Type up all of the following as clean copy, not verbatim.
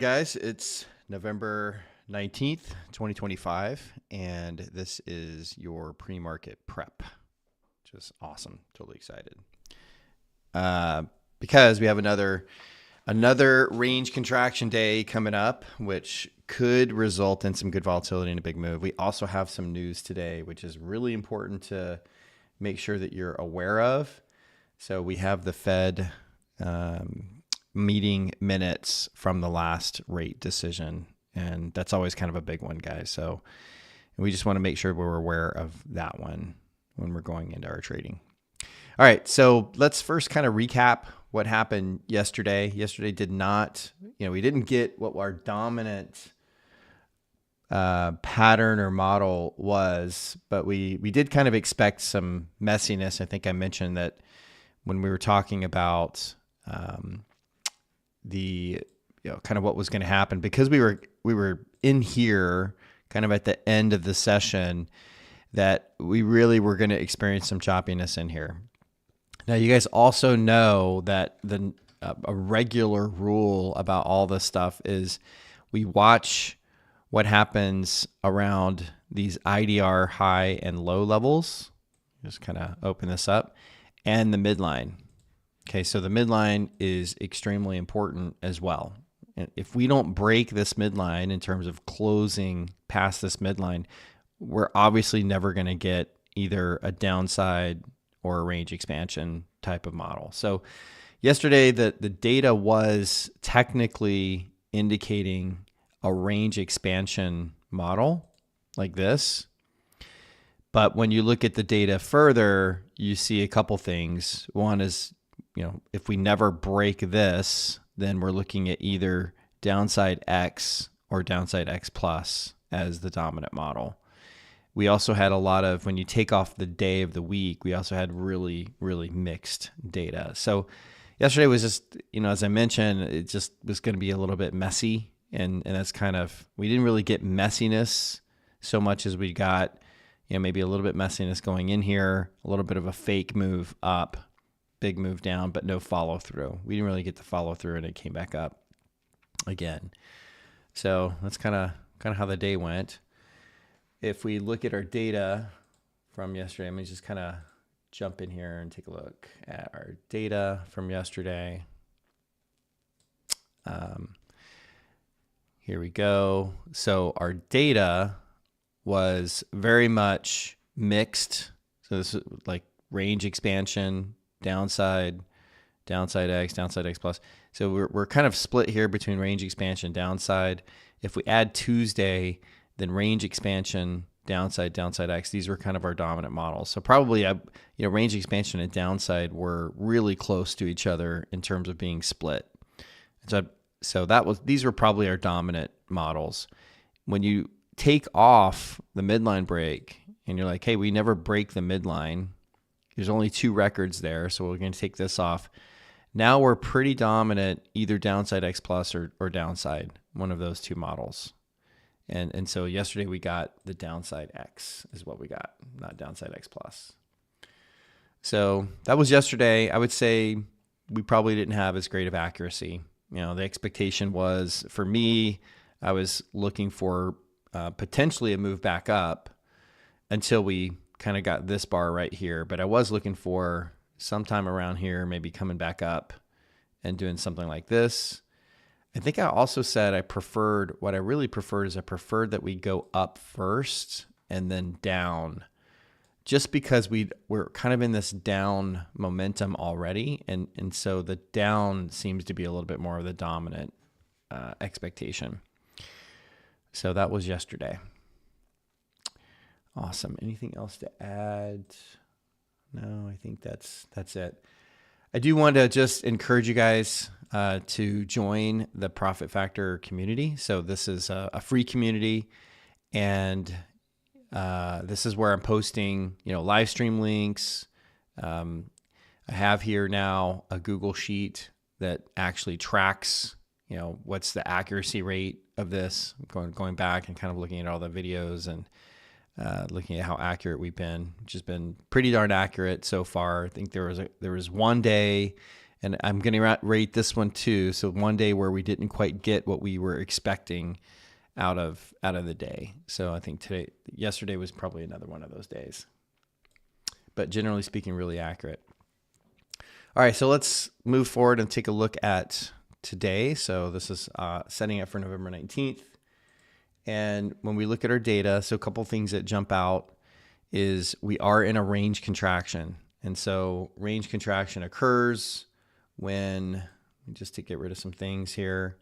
Guys, it's November 19th, 2025, and this is your pre-market prep, which is awesome. Totally excited. Because we have another range contraction day coming up, which could result in some good volatility and a big move. We also have some news today, which is really important to make sure that you're aware of. So we have the Fed meeting minutes from the last rate decision, and that's always kind of a big one, guys. So we just want to make sure we're aware of that one when we're going into our trading. All right, so let's first kind of recap what happened yesterday. Yesterday did not, we didn't get what our dominant pattern or model was, but we did kind of expect some messiness. I think I mentioned that when we were talking about the kind of what was going to happen, because we were in here kind of at the end of the session, that we really were going to experience some choppiness in here. Now, you guys also know that a regular rule about all this stuff is we watch what happens around these IDR high and low levels. Just kind of open this up, and the midline. Okay, so the midline is extremely important as well. And if we don't break this midline in terms of closing past this midline, we're obviously never going to get either a downside or a range expansion type of model. So yesterday, the data was technically indicating a range expansion model like this. But when you look at the data further, you see a couple things. One is, if we never break this, then we're looking at either downside X or downside X plus as the dominant model. We also had a lot of, when you take off the day of the week, we also had really, really mixed data. So yesterday was just, as I mentioned, it just was going to be a little bit messy. And that's kind of, we didn't really get messiness so much as we got, maybe a little bit messiness going in here, a little bit of a fake move up, big move down, but no follow through. We didn't really get the follow through, and it came back up again. So that's kind of how the day went. If we look at our data from yesterday, let me just kind of jump in here and take a look at our data from yesterday. Here we go. So our data was very much mixed. So this is like range expansion, downside X, downside X plus. So we're kind of split here between range expansion, downside. If we add Tuesday, then range expansion, downside X. These were kind of our dominant models. So probably, range expansion and downside were really close to each other in terms of being split. So these were probably our dominant models. When you take off the midline break and you're like, hey, we never break the midline. There's only two records there, so we're going to take this off. Now we're pretty dominant, either downside X plus or downside, one of those two models. And so yesterday we got the downside X is what we got, not downside X plus. So that was yesterday. I would say we probably didn't have as great of accuracy. The expectation was, for me, I was looking for potentially a move back up until we kind of got this bar right here. But I was looking for sometime around here, maybe coming back up and doing something like this. I think I also said what I really preferred is I preferred that we go up first and then down, just because we're kind of in this down momentum already. And so the down seems to be a little bit more of the dominant expectation. So that was yesterday. Awesome. Anything else to add? No, I think that's it. I do want to just encourage you guys to join the Profit Factor community. So this is a free community, and this is where I'm posting, live stream links. I have here now a Google sheet that actually tracks, what's the accuracy rate of this, going back and kind of looking at all the videos and looking at how accurate we've been, which has been pretty darn accurate so far. I think there was one day And I'm going to rate this one too. So one day where we didn't quite get what we were expecting out of the day. So I think yesterday was probably another one of those days. But generally speaking, really accurate. All right, so let's move forward and take a look at today. So this is setting up for November 19th. And when we look at our data, so a couple things that jump out is we are in a range contraction. And so range contraction occurs when, just to get rid of some things here,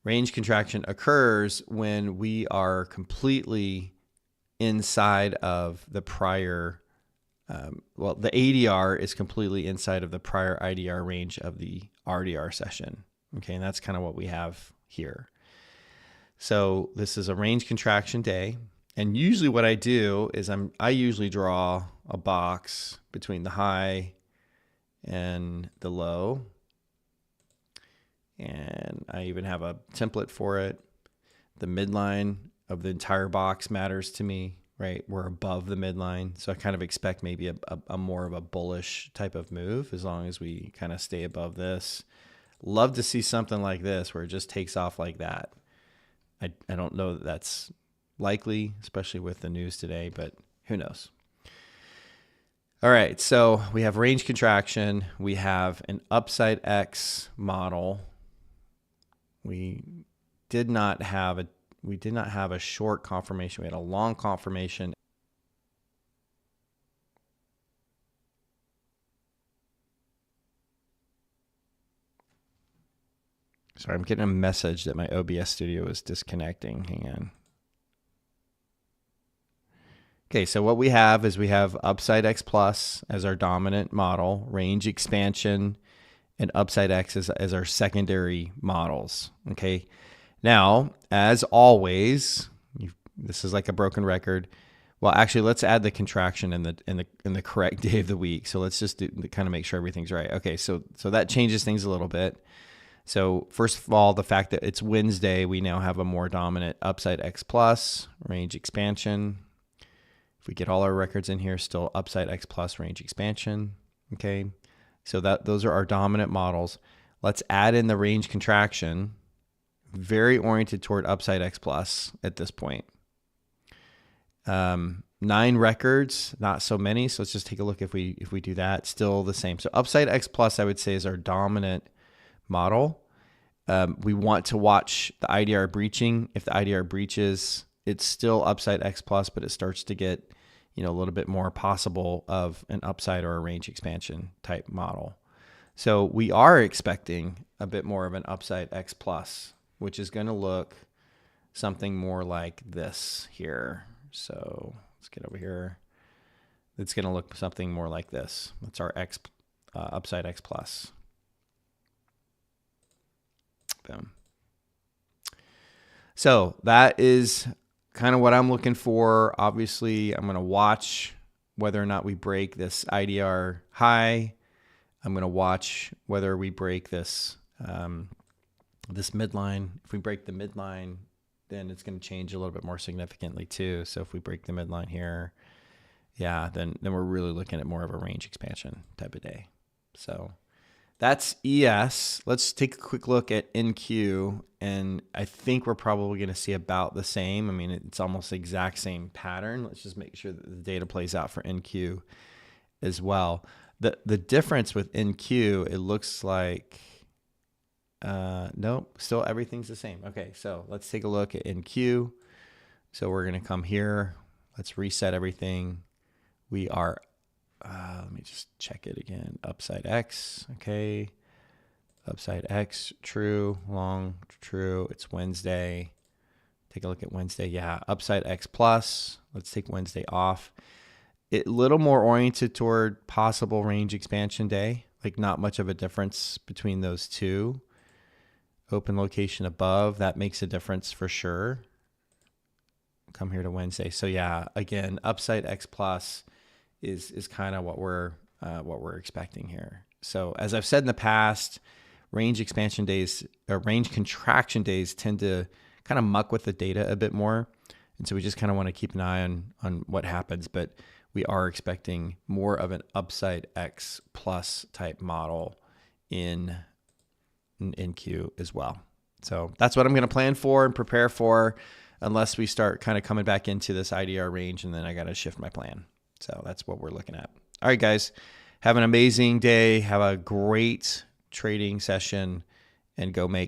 range contraction occurs when we are completely inside of the prior, the ADR is completely inside of the prior IDR range of the RDR session. Okay, and that's kind of what we have here. So this is a range contraction day. And usually what I do is I usually draw a box between the high and the low. And I even have a template for it. The midline of the entire box matters to me, right? We're above the midline. So I kind of expect maybe a more of a bullish type of move as long as we kind of stay above this. Love to see something like this where it just takes off like that. I don't know that that's likely, especially with the news today, but who knows? All right, so we have range contraction. We have an upside X model. We did not have a short confirmation. We had a long confirmation. Sorry, I'm getting a message that my OBS studio is disconnecting. Hang on. Okay, so what we have is we have upside X plus as our dominant model, range expansion, and upside X as our secondary models. Okay, now as always, this is like a broken record. Well, actually, let's add the contraction in the correct day of the week. So let's just kind of make sure everything's right. Okay, so that changes things a little bit. So first of all, the fact that it's Wednesday, we now have a more dominant upside X plus range expansion. If we get all our records in here, still upside X plus range expansion. Okay, so those are our dominant models. Let's add in the range contraction, very oriented toward upside X plus at this point. 9 records, not so many. So let's just take a look if we do that. Still the same. So upside X plus, I would say, is our dominant model. We want to watch the IDR breaching. If the IDR breaches, it's still upside X plus, but it starts to get, a little bit more possible of an upside or a range expansion type model. So we are expecting a bit more of an upside X plus, which is going to look something more like this here. So let's get over here. It's going to look something more like this. That's our upside X plus. Boom. So that is kind of what I'm looking for. Obviously, I'm going to watch whether or not we break this IDR high. I'm going to watch whether we break this this midline. If we break the midline, then it's going to change a little bit more significantly too. So if we break the midline here, yeah, then we're really looking at more of a range expansion type of day. So that's ES. Let's take a quick look at NQ, and I think we're probably going to see about the same. I mean, it's almost the exact same pattern. Let's just make sure that the data plays out for NQ as well. The difference with NQ, it looks like, nope, still everything's the same. Okay, so let's take a look at NQ. So we're going to come here. Let's reset everything. We are let me just check it again. Upside X, okay. Upside X, true, long, true. It's Wednesday. Take a look at Wednesday. Yeah, upside X plus. Let's take Wednesday off. It little more oriented toward possible range expansion day. Like not much of a difference between those two. Open location above, that makes a difference for sure. Come here to Wednesday. So yeah, again, upside X plus is kind of what we're expecting here. So as I've said in the past, range expansion days or range contraction days tend to kind of muck with the data a bit more. And so we just kind of want to keep an eye on what happens, but we are expecting more of an upside X plus type model in Q as well. So that's what I'm going to plan for and prepare for, unless we start kind of coming back into this IDR range, and then I got to shift my plan. So that's what we're looking at. All right, guys, have an amazing day. Have a great trading session and go make